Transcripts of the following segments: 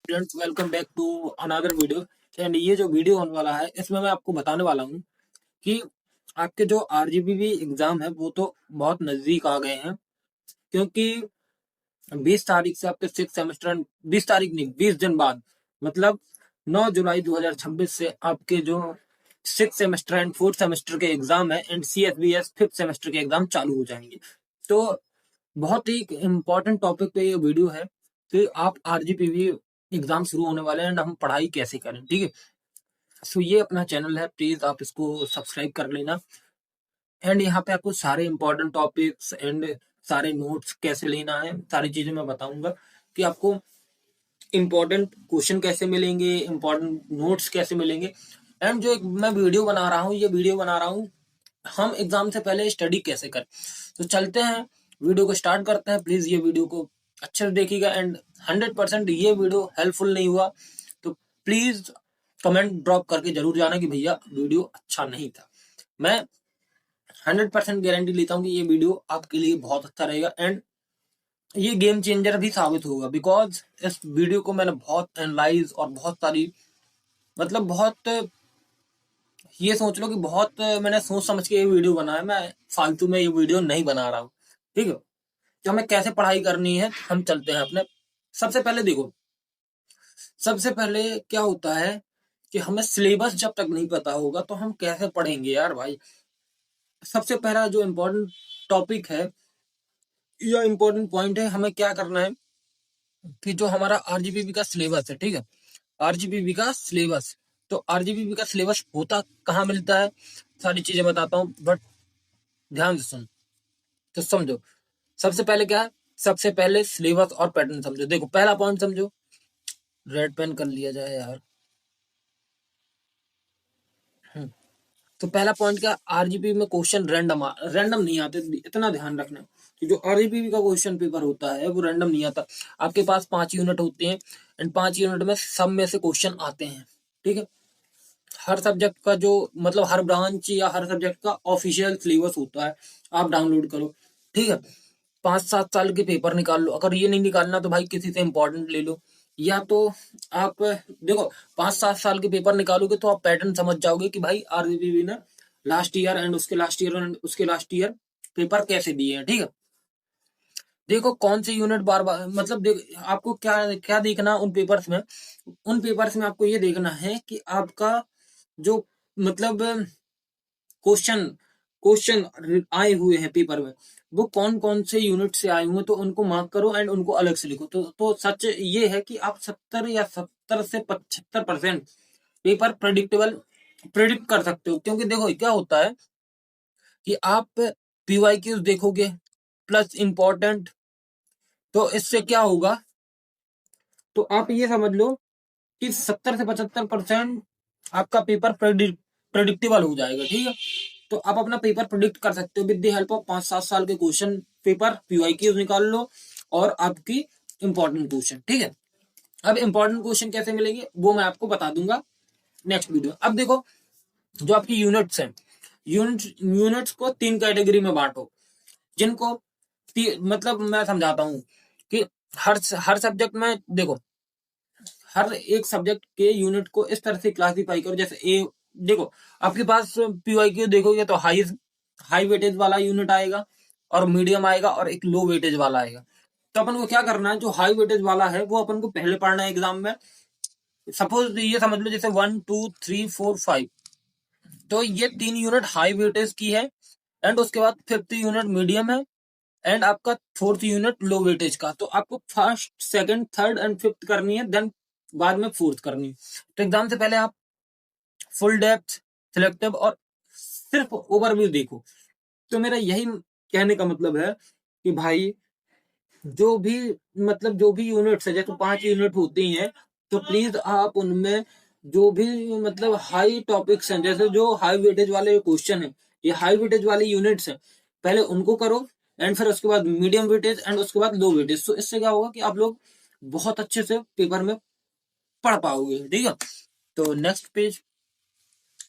Friends, welcome back to another video. And ये जो video होने वाला है इसमें मैं आपको बताने वाला हूँ कि आपके जो आरजीबीवी एग्जाम है वो तो बहुत नजदीक आ गए हैं, क्योंकि 20 तारीख से आपके सिक्स सेमेस्टर, 20 तारीख नहीं 20 दिन बाद, मतलब 9 जुलाई 2026 से आपके जो six semester and fourth semester के एग्जाम है एंड CSBS फिफ्थ सेमेस्टर के एग्जाम चालू हो जाएंगे। तो बहुत ही इम्पोर्टेंट टॉपिक पे ये वीडियो है कि आप आरजीपीवी एग्जाम शुरू होने वाले हैं एंड हम पढ़ाई कैसे करें, ठीक है। सो ये अपना चैनल है, प्लीज आप इसको सब्सक्राइब कर लेना। एंड यहाँ पे आपको सारे इंपॉर्टेंट टॉपिक्स एंड सारे नोट्स कैसे लेना है, सारी चीजें मैं बताऊंगा कि आपको इम्पोर्टेंट क्वेश्चन कैसे मिलेंगे, इम्पोर्टेंट नोट्स कैसे मिलेंगे। एंड जो मैं वीडियो बना रहा हूँ, ये वीडियो बना रहा हूँ हम एग्जाम से पहले स्टडी कैसे करें। तो चलते हैं, वीडियो को स्टार्ट करते हैं। प्लीज ये वीडियो को अच्छे से देखिएगा एंड 100% ये वीडियो हेल्पफुल नहीं हुआ तो प्लीज कमेंट ड्रॉप करके जरूर जाना कि भैया वीडियो अच्छा नहीं था। मैं 100% गारंटी लेता हूँ कि ये वीडियो आपके लिए बहुत अच्छा रहेगा एंड ये गेम चेंजर भी साबित होगा, बिकॉज इस वीडियो को मैंने बहुत एनालाइज और बहुत सारी, मतलब बहुत, ये सोच लो कि बहुत मैंने सोच समझ के ये वीडियो बनाया। मैं फालतू में ये वीडियो नहीं बना रहा हूँ, ठीक है। तो हमें कैसे पढ़ाई करनी है हम चलते हैं अपने। सबसे पहले देखो, सबसे पहले क्या होता है कि हमें सिलेबस जब तक नहीं पता होगा तो हम कैसे पढ़ेंगे यार भाई। सबसे पहला जो इम्पोर्टेंट टॉपिक है या इम्पोर्टेंट पॉइंट है, हमें क्या करना है कि जो हमारा आरजीपीवी का सिलेबस है, ठीक है, आरजीपीवी का सिलेबस। तो आरजीपीवी का सिलेबस होता कहाँ मिलता है, सारी चीजें बताता हूँ, बट ध्यान से सुन तो समझो। सबसे पहले क्या है, सबसे पहले सिलेबस और पैटर्न समझो। देखो पहला पॉइंट समझो, रेड पेन कर लिया जाए यार। तो पहला पॉइंट क्या, आरजीपी में क्वेश्चन रैंडम रैंडम नहीं आते, इतना ध्यान रखना कि जो आरजीपी का क्वेश्चन पेपर होता है वो रैंडम नहीं आता। आपके पास 5 यूनिट होते हैं एंड 5 यूनिट में सब में से क्वेश्चन आते हैं, ठीक है। हर सब्जेक्ट का जो, मतलब हर ब्रांच या हर सब्जेक्ट का ऑफिशियल सिलेबस होता है, आप डाउनलोड करो, ठीक है। 5-7 साल के पेपर निकाल लो। अगर ये नहीं निकालना तो भाई किसी से इंपॉर्टेंट ले लो, या तो आप देखो 5-7 साल के पेपर निकालोगे तो आप पैटर्न समझ जाओगे कि भाई आरबीबी ने लास्ट ईयर एंड उसके लास्ट ईयर एंड उसके लास्ट ईयर पेपर कैसे दिए हैं, ठीक है। देखो कौन से यूनिट बार बार, मतलब आपको क्या क्या देखना उन पेपर्स में। उन पेपर्स में आपको ये देखना है कि आपका जो, मतलब क्वेश्चन क्वेश्चन आए हुए हैं पेपर में, वो कौन कौन से यूनिट से आए हुए हैं, तो उनको मार्क करो एंड उनको अलग से लिखो। तो सच ये है कि आप 70 या 70 से 75% पेपर प्रिडिक्ट कर सकते हो। क्योंकि देखो क्या होता है कि आप PYQs देखोगे प्लस इम्पोर्टेंट, तो इससे क्या होगा, तो आप ये समझ लो कि 70 से 75% आपका पेपर प्रेडिक्टेबल हो जाएगा, ठीक है। तो आप अपना पेपर प्रिडिक्ट कर सकते हो विद द हेल्प ऑफ 5-7 साल के क्वेश्चन पेपर, PYQs निकाल लो और आपकी इंपॉर्टेंट क्वेश्चन, ठीक है। अब इंपॉर्टेंट क्वेश्चन कैसे मिलेंगे वो मैं आपको बता दूंगा नेक्स्ट वीडियो। अब देखो जो आपकी यूनिट्स हैं, यूनिट्स को 3 कैटेगरी में बांटो, जिनको मतलब मैं समझाता हूँ कि हर सब्जेक्ट में देखो, हर एक सब्जेक्ट के यूनिट को इस तरह से क्लासिफाई करो। जैसे ए, देखो आपके पास PYQ देखोगे तो हाई हाई वेटेज वाला यूनिट आएगा और मीडियम आएगा और एक लो वेटेज वाला आएगा। तो अपन को क्या करना है, जो हाई वेटेज वाला है वो अपन को पहले पढ़ना है एग्जाम में। सपोज ये समझ लो जैसे 1, 2, 3, 4, 5, तो ये 3 यूनिट हाई वेटेज की है एंड उसके बाद फिफ्थ यूनिट मीडियम है एंड आपका फोर्थ यूनिट लो वेटेज का। तो आपको first, second, third and fifth करनी है, देन बाद में फोर्थ करनी है। तो एग्जाम से पहले आप फुल डेप्थ, सिलेक्टिव और सिर्फ ओवरव्यू देखो। तो मेरा यही कहने का मतलब है कि भाई जो भी, मतलब जो भी यूनिट्स है, जैसे 5 यूनिट होती हैं, तो प्लीज आप उनमें जो भी, मतलब हाई टॉपिक्स हैं, जैसे जो हाई वेटेज वाले क्वेश्चन है, ये हाई वेटेज वाले यूनिट्स हैं, पहले उनको करो एंड फिर उसके बाद मीडियम वेटेज एंड उसके बाद लो वेटेज। तो इससे क्या होगा कि आप लोग बहुत अच्छे से पेपर में पढ़ पाओगे, ठीक है। तो नेक्स्ट पेज,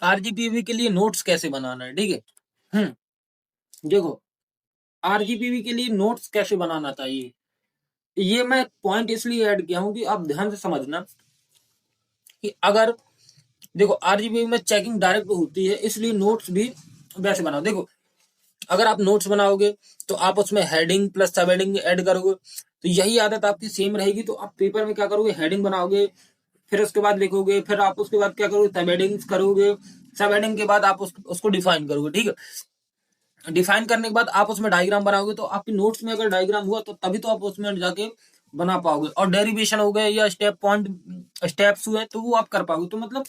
आरजीपीवी के लिए नोट्स कैसे बनाना है, ठीक है। देखो आरजीपीवी के लिए नोट्स कैसे बनाना चाहिए, ये मैं पॉइंट इसलिए ऐड किया हूं कि आप ध्यान से समझना कि अगर देखो आरजीबी में चेकिंग डायरेक्ट होती है, इसलिए नोट्स भी वैसे बनाओ। देखो अगर आप नोट्स बनाओगे तो आप उसमें हेडिंग प्लस सब हेडिंग ऐड करोगे, तो यही आदत आपकी सेम रहेगी। तो आप पेपर में क्या करोगे, हेडिंग बनाओगे, फिर उसके बाद लिखोगे, फिर आप उसके बाद क्या करोगे, सब हेडिंग करोगे, सब हेडिंग के बाद आप उसको डिफाइन करोगे। ठीक है, डिफाइन करने के बाद आप उसमें डायग्राम बनाओगे, तो आपकी नोट्स में अगर डायग्राम हुआ तो तभी तो आप उसमें जाके बना पाओगे। और डेरिवेशन हो गए या स्टेप पॉइंट स्टेप्स हुए तो वो आप कर पाओगे। तो मतलब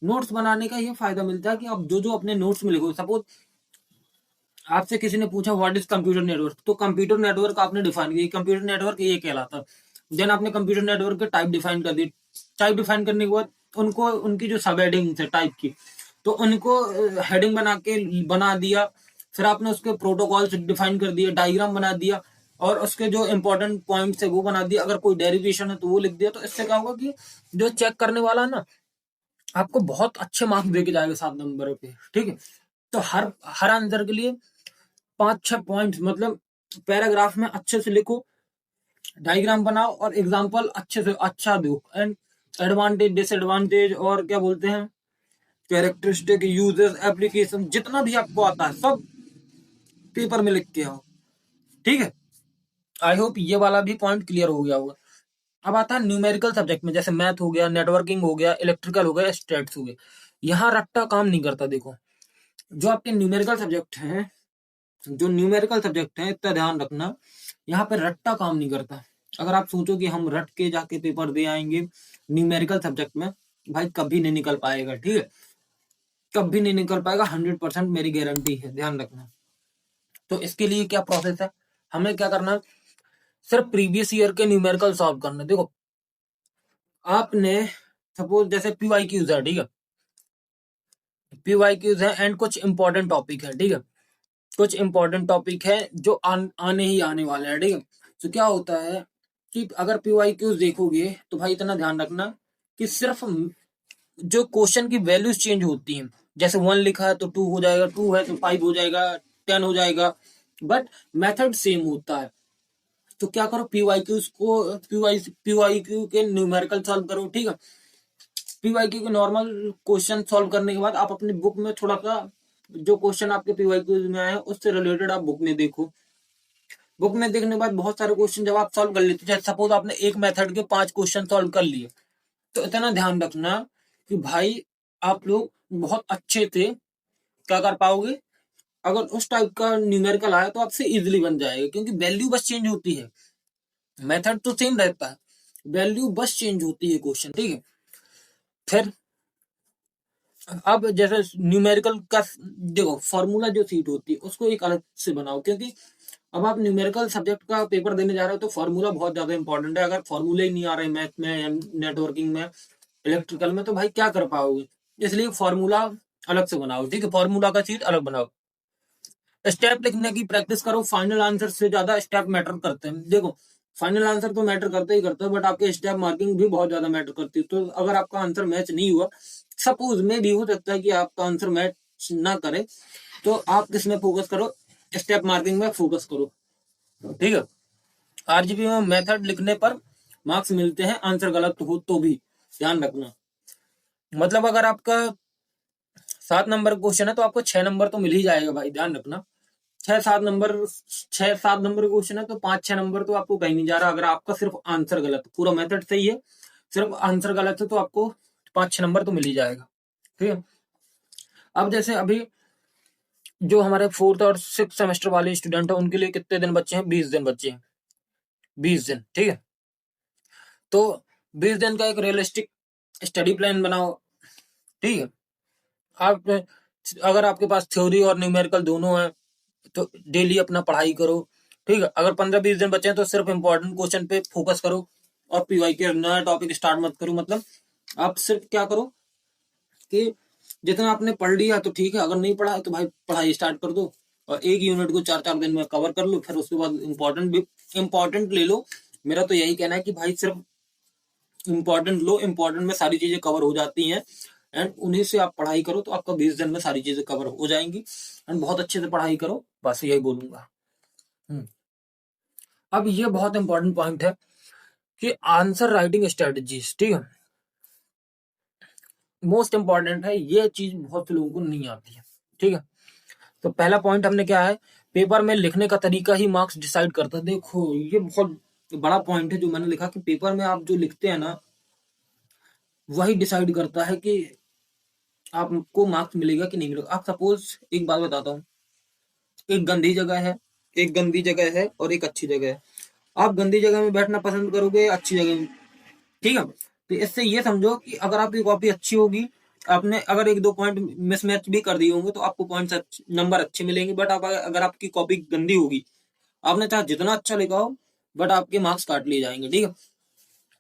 नोट्स बनाने का ये फायदा मिलता है कि आप जो जो अपने नोट्स में लिखोगे, सपोज आपसे किसी ने पूछा व्हाट इज कंप्यूटर नेटवर्क, तो कंप्यूटर नेटवर्क आपने डिफाइन किया, कंप्यूटर नेटवर्क ये कहलाता है। देन आपने कंप्यूटर नेटवर्क के टाइप डिफाइन कर दी, टाइप डिफाइन करने के बाद उनको उनकी जो सब हेडिंग है टाइप की, तो उनको हेडिंग बना के बना दिया। फिर आपने उसके प्रोटोकॉल डिफाइन कर दिए, डायग्राम बना दिया, और उसके जो इंपॉर्टेंट पॉइंट्स है वो बना दिया। अगर कोई डेरिवेशन है तो वो लिख दिया। तो इससे क्या होगा कि जो चेक करने वाला है ना, आपको बहुत अच्छे मार्क्स दे के जाएगा 7 नंबर पे। ठीक है, तो हर हर आंसर के लिए 5-6 पॉइंट, मतलब पैराग्राफ में अच्छे से लिखो, डायग्राम बनाओ और एग्जाम्पल अच्छे से अच्छा दो। एंड एडवांटेज डिसएडवांटेज और क्या बोलते हैं, कैरेक्टरिस्टिक यूजेस एप्लीकेशन, जितना भी आपको आता है सब पेपर में लिख के आओ। ठीक है, आई होप ये वाला भी पॉइंट क्लियर हो गया होगा। अब आता है न्यूमेरिकल सब्जेक्ट में, जैसे मैथ हो गया, नेटवर्किंग हो गया, इलेक्ट्रिकल हो गया, स्टेट्स हो गया। यहाँ रट्टा काम नहीं करता। देखो जो आपके न्यूमेरिकल सब्जेक्ट हैं, जो न्यूमेरिकल सब्जेक्ट है, इतना ध्यान रखना, यहाँ पे रट्टा काम नहीं करता। अगर आप सोचो कि हम रट के जाके पेपर दे आएंगे न्यूमेरिकल सब्जेक्ट में, भाई कभी नहीं निकल पाएगा। ठीक है, कभी नहीं निकल पाएगा, 100% मेरी गारंटी है, ध्यान रखना। तो इसके लिए क्या प्रोसेस है, हमें क्या करना है, सिर्फ प्रीवियस ईयर के न्यूमेरिकल सॉल्व करना। देखो आपने सपोज जैसे पीवाईक्यूज है, ठीक है, पीवाईक्यूज है एंड कुछ इंपॉर्टेंट टॉपिक है। ठीक है, कुछ इंपॉर्टेंट टॉपिक है जो आने ही आने वाले हैं। ठीक है, तो क्या होता है कि अगर पीवाईक्यूज देखोगे तो भाई इतना ध्यान रखना कि सिर्फ जो क्वेश्चन की वैल्यूज चेंज होती हैं, जैसे 1 लिखा है तो 2 हो जाएगा, 2 है तो 5 हो जाएगा, 10 हो जाएगा, बट मेथड सेम होता है। तो क्या करो, पीवाईक्यूज को पीवाईक्यू के न्यूमेरिकल सॉल्व करो। ठीक है, पीवाईक्यू के नॉर्मल क्वेश्चन सॉल्व करने के बाद आप अपनी बुक में थोड़ा सा जो क्वेश्चन आपके पीवाईक्यूज में आए उससे रिलेटेड आप बुक में देखो। बुक में देखने के बाद बहुत सारे क्वेश्चन जब आप सॉल्व कर लेते, जैसे सपोज आपने एक मेथड के 5 क्वेश्चन सॉल्व कर लिए, तो इतना ध्यान रखना कि भाई आप लोग बहुत अच्छे से क्या कर पाओगे। अगर उस टाइप का न्यूमेरिकल आया तो आपसे इजीली बन जाएगा, क्योंकि वैल्यू बस चेंज होती है, मेथड तो सेम रहता है, वैल्यू बस चेंज होती है क्वेश्चन। ठीक है, फिर अब जैसे न्यूमेरिकल का देखो फॉर्मूला जो सीट होती है उसको एक अलग से बनाओ, क्योंकि अब आप न्यूमेरिकल सब्जेक्ट का पेपर देने जा रहे हो तो फॉर्मूला बहुत ज्यादा इंपॉर्टेंट है। अगर फॉर्मूले ही नहीं आ रहे मैथ में या नेटवर्किंग में, इलेक्ट्रिकल में, तो भाई क्या कर पाओगे। इसलिए फॉर्मूला अलग से बनाओ। ठीक है, फॉर्मूला का सीट अलग बनाओ। स्टेप लिखने की प्रैक्टिस करो, फाइनल आंसर से ज्यादा स्टेप मैटर करते हैं। देखो फाइनल आंसर तो मैटर करते ही करता है, बट आपके स्टेप मार्किंग भी बहुत ज्यादा मैटर करती है। तो अगर आपका आंसर मैच नहीं हुआ, सपोज में भी हो सकता है कि आपका आंसर मैच ना करे, तो आप किसमें फोकस करो, स्टेप मार्किंग में फोकस करो। ठीक है, आरजीबी में मेथड लिखने पर मार्क्स मिलते हैं, आंसर गलत हो तो भी ध्यान रखना। मतलब अगर आपका 7 नंबर क्वेश्चन है तो आपको 6 नंबर तो मिल ही जाएगा भाई, ध्यान रखना। 6-7 नंबर, 6-7 नंबर क्वेश्चन है तो 5-6 नंबर तो आपको कहीं नहीं जा रहा। अगर आपका सिर्फ आंसर गलत, पूरा मेथड सही है, सिर्फ आंसर गलत है, तो आपको 5-6 नंबर तो मिल ही जाएगा। ठीक है, अब जैसे अभी जो हमारे 4th और 6th सेमेस्टर वाले स्टूडेंट हैं उनके लिए कितने दिन बच्चे हैं, 20 दिन बच्चे हैं, 20 दिन। ठीक है, तो 20 दिन का एक रियलिस्टिक स्टडी प्लान बनाओ। ठीक है, आप अगर आपके पास थ्योरी और न्यूमेरिकल दोनों है तो डेली अपना पढ़ाई करो। ठीक है, अगर 15-20 दिन बचे हैं तो सिर्फ इंपॉर्टेंट क्वेश्चन पे फोकस करो और पीवाई के नया टॉपिक स्टार्ट मत करो। मतलब आप सिर्फ क्या करो कि जितना आपने पढ़ लिया तो ठीक है, अगर नहीं पढ़ा तो भाई पढ़ाई स्टार्ट कर दो और एक यूनिट को 4-4 दिन में कवर कर लो। फिर उसके बाद इम्पोर्टेंट ले लो। मेरा तो यही कहना है कि भाई सिर्फ इम्पोर्टेंट लो, इम्पोर्टेंट में सारी चीजें कवर हो जाती हैं एंड उन्हीं से आप पढ़ाई करो, तो आपका 20 दिन में सारी चीजें कवर हो जाएंगी। एंड बहुत अच्छे से पढ़ाई करो, बस यही बोलूंगा। अब ये बहुत इंपॉर्टेंट पॉइंट है कि आंसर राइटिंग स्ट्रेटजीज, ठीक है, मोस्ट इंपॉर्टेंट है। ये चीज बहुत से लोगों को नहीं आती है, ठीक है। तो पहला पॉइंट हमने क्या है, पेपर में लिखने का तरीका ही मार्क्स डिसाइड करता है। देखो ये बहुत बड़ा पॉइंट है जो मैंने लिखा कि पेपर में आप जो लिखते हैं ना, वही डिसाइड करता है कि आपको मार्क्स मिलेगा कि नहीं मिलेगा। आप सपोज एक बात बताता हूँ, एक गंदी जगह है, एक गंदी जगह है और एक अच्छी जगह है। आप गंदी जगह में बैठना पसंद करोगे, अच्छी जगह में, ठीक है। तो इससे ये समझो कि अगर आपकी कॉपी अच्छी होगी, आपने अगर एक दो पॉइंट मिसमैच भी कर दिए होंगे तो आपको पॉइंट नंबर अच्छे मिलेंगे। बट आप अगर आपकी कॉपी गंदी होगी, आपने चाहे जितना अच्छा लिखा हो, बट आपके मार्क्स काट लिए जाएंगे, ठीक है।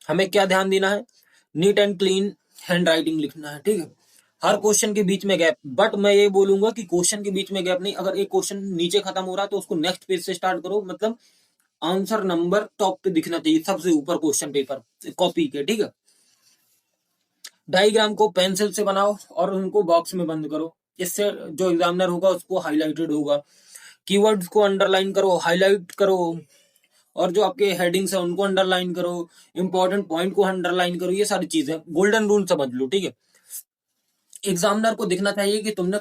हमें क्या ध्यान देना है, neat and clean hand writing लिखना है, ठीक है। हर क्वेश्चन के बीच में गैप, बट मैं ये बोलूंगा कि क्वेश्चन के बीच में गैप नहीं। अगर एक क्वेश्चन नीचे खत्म हो रहा है तो उसको नेक्स्ट पेज से स्टार्ट करो, मतलब आंसर नंबर टॉप पे दिखना चाहिए, सबसे ऊपर क्वेश्चन पेपर कॉपी के, ठीक है। डायग्राम को पेंसिल से बनाओ और उनको बॉक्स में बंद करो, इससे जो एग्जामिनर होगा उसको हाईलाइटेड होगा। कीवर्ड्स को अंडरलाइन करो, हाईलाइट करो, और जो आपके हेडिंग्स है उनको अंडरलाइन करो, इंपॉर्टेंट पॉइंट को अंडरलाइन करो। ये सारी चीजें गोल्डन रूल समझ लो, ठीक है। एग्जामिनर को दिखना चाहिए कि तुम्हें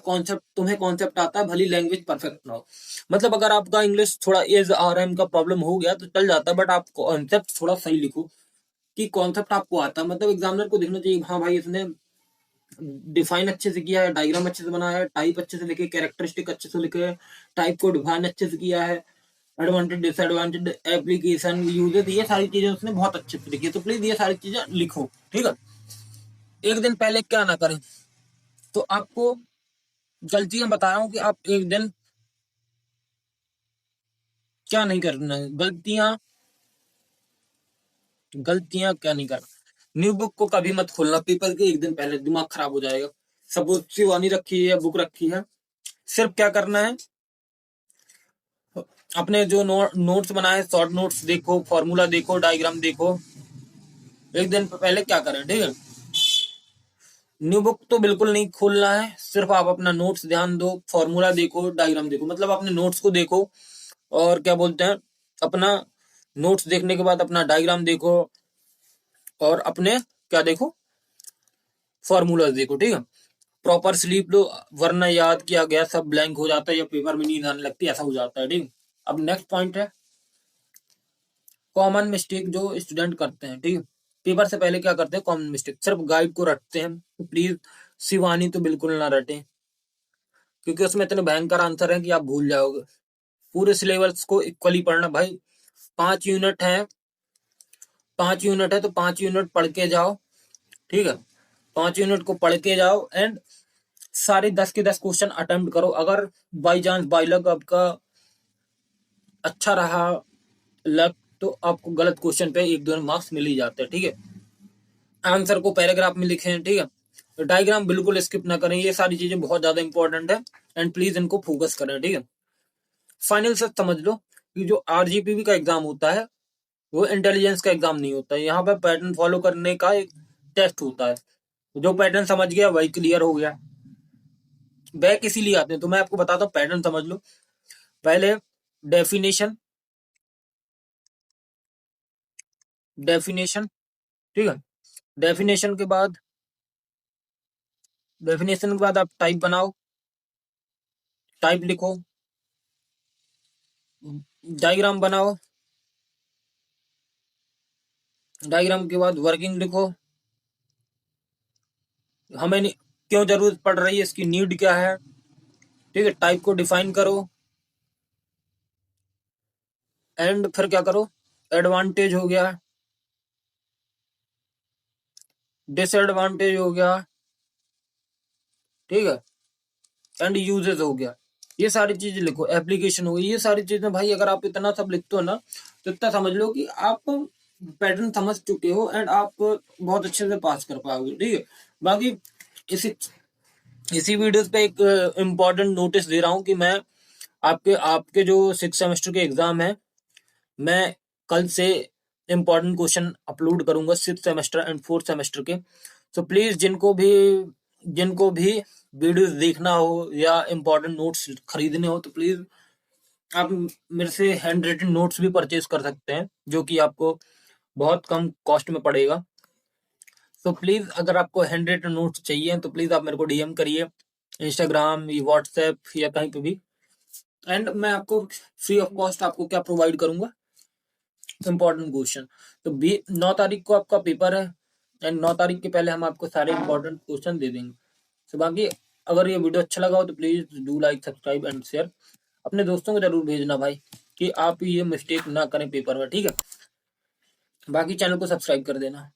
कॉन्सेप्ट आता है, भली लैंग्वेज परफेक्ट ना हो। मतलब अगर आपका इंग्लिश थोड़ा एज आर एम का प्रॉब्लम हो गया तो चल जाता है, बट आप कॉन्सेप्ट थोड़ा सही लिखो कि कॉन्सेप्ट आपको आता है। मतलब एग्जामिनर को दिखना चाहिए हाँ भाई इसने डिफाइन अच्छे से किया है, डायग्राम अच्छे से बनाया है, टाइप अच्छे से लिखे, कैरेक्टरिस्टिक अच्छे से लिखे, टाइप को डिफाइन अच्छे से किया है, एडवांटेज डिसएडवांटेज एप्लीकेशन यूजेस, ये सारी चीजें उसने बहुत अच्छे से लिखी है। तो प्लीज ये सारी चीजें लिखो, ठीक है। एक दिन पहले क्या ना करें, तो आपको गलतियां बता रहा हूं कि आप एक दिन क्या नहीं करना है, गलतियां क्या नहीं करना। न्यू बुक को कभी मत खोलना पेपर के एक दिन पहले, दिमाग खराब हो जाएगा। सपोज शिवानी रखी है, बुक रखी है, सिर्फ क्या करना है, अपने जो नोट्स बनाए, शॉर्ट नोट्स देखो, फॉर्मूला देखो, डायग्राम देखो। एक दिन पहले क्या करें, ठीक है। न्यू बुक तो बिल्कुल नहीं खोलना है, सिर्फ आप अपना नोट्स ध्यान दो, फॉर्मूला देखो, डायग्राम देखो, मतलब अपने नोट्स को देखो। और क्या बोलते हैं, अपना नोट्स देखने के बाद अपना डायग्राम देखो और अपने क्या देखो, फॉर्मूला देखो, ठीक है। प्रॉपर स्लीप लो, वरना याद किया गया सब ब्लैंक हो जाता है या पेपर में नींद आने लगती है, ऐसा हो जाता है, ठीक है। अब नेक्स्ट पॉइंट है कॉमन मिस्टेक जो स्टूडेंट करते हैं, ठीक है। पेपर से पहले क्या करते हैं, कॉमन मिस्टेक, सिर्फ गाइड को रटते हैं। तो प्लीज शिवानी तो बिल्कुल ना रटे, क्योंकि उसमें इतने भयंकर आंसर है कि आप भूल जाओगे। पूरे सिलेबस को इक्वली पढ़ना भाई। 5 यूनिट है, 5 यूनिट है तो 5 यूनिट पढ़ के जाओ, ठीक है। 5 यूनिट को पढ़ के जाओ एंड सारे 10 के 10 क्वेश्चन अटेम्प्ट करो। अगर बाई चांस बाई लक आपका अच्छा रहा लक, तो आपको गलत क्वेश्चन पे एक दो मार्क्स मिल ही जाते हैं, ठीक है। आंसर को पैराग्राफ में लिखें, ठीक है। तो डायग्राम बिल्कुल स्किप ना करें, ये सारी चीजें बहुत ज्यादा इंपॉर्टेंट है एंड प्लीज इनको फोकस करें, ठीक है। फाइनल से समझ लो कि जो आरजीपीवी का एग्जाम होता है वो इंटेलिजेंस का एग्जाम नहीं होता है। यहाँ पे पैटर्न फॉलो करने का एक टेस्ट होता है, जो पैटर्न समझ गया वही क्लियर हो गया। बैक इसीलिए आते हैं, तो मैं आपको बताता हूँ, पैटर्न समझ लो। पहले डेफिनेशन, डेफिनेशन, ठीक है। डेफिनेशन के बाद आप टाइप बनाओ, टाइप लिखो, डायग्राम बनाओ, डायग्राम के बाद वर्किंग लिखो, हमें क्यों जरूरत पड़ रही है, इसकी नीड क्या है, ठीक है। टाइप को डिफाइन करो एंड फिर क्या करो, एडवांटेज हो गया, डिसएडवांटेज हो गया, ठीक है, एंड यूजेस हो गया। ये सारी चीजें लिखो, एप्लीकेशन हो गई, ये सारी चीजें भाई अगर आप इतना सब लिखते हो ना, तो इतना समझ लो कि आप पैटर्न समझ चुके हो एंड आप बहुत अच्छे से पास कर पाओगे, ठीक है। बाकी इसी इसी वीडियो पे एक इम्पोर्टेंट नोटिस दे रहा हूँ कि मैं आपके आपके जो 6 सेमेस्टर के एग्जाम है, मैं कल से इम्पोर्टेंट क्वेश्चन अपलोड करूंगा 6 सेमेस्टर एंड 4 सेमेस्टर के। तो प्लीज जिनको भी वीडियोस देखना हो या इम्पोर्टेंट नोट्स खरीदने हो, तो प्लीज आप मेरे से हैंड रिटन नोट्स भी परचेज कर सकते हैं, जो कि आपको बहुत कम कॉस्ट में पड़ेगा। तो प्लीज अगर आपको हैंड रिटन नोट्स चाहिए तो प्लीज आप मेरे को डीएम करिए, इंस्टाग्राम, व्हाट्सएप या कहीं पे भी। एंड मैं आपको फ्री ऑफ कॉस्ट आपको क्या प्रोवाइड करूंगा, इम्पोर्टेंट क्वेश्चन। तो 9 तारीख को आपका पेपर है, एंड 9 तारीख के पहले हम आपको सारे इंपॉर्टेंट क्वेश्चन दे देंगे। तो बाकी अगर ये वीडियो अच्छा लगा हो तो please do like, subscribe and share. अपने दोस्तों को जरूर भेजना भाई, कि आप ये मिस्टेक ना करें पेपर में, ठीक है। बाकी चैनल को सब्सक्राइब कर देना।